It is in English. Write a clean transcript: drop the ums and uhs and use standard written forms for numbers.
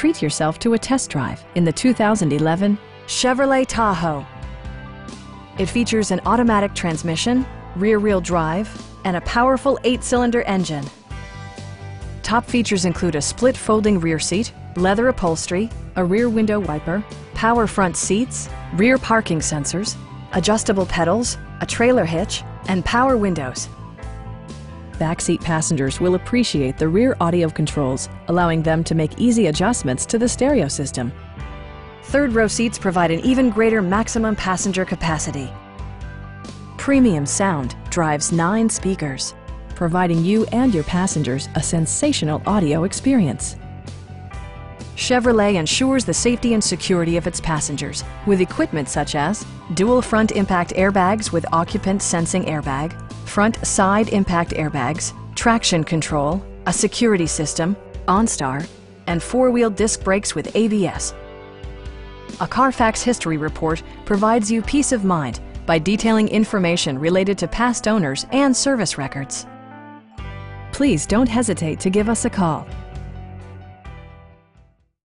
treat yourself to a test drive in the 2011 Chevrolet Tahoe. It features an automatic transmission, rear-wheel drive, and a powerful 8-cylinder engine. Top features include a split folding rear seat, leather upholstery, a rear window wiper, power front seats, rear parking sensors, adjustable pedals, a trailer hitch, and power windows. Backseat passengers will appreciate the rear audio controls, allowing them to make easy adjustments to the stereo system. Third-row seats provide an even greater maximum passenger capacity. Premium sound drives 9 speakers, providing you and your passengers a sensational audio experience. Chevrolet ensures the safety and security of its passengers with equipment such as dual front impact airbags with occupant sensing airbag, front side impact airbags, traction control, a security system, OnStar, and 4-wheel disc brakes with ABS. A Carfax history report provides you peace of mind by detailing information related to past owners and service records. Please don't hesitate to give us a call.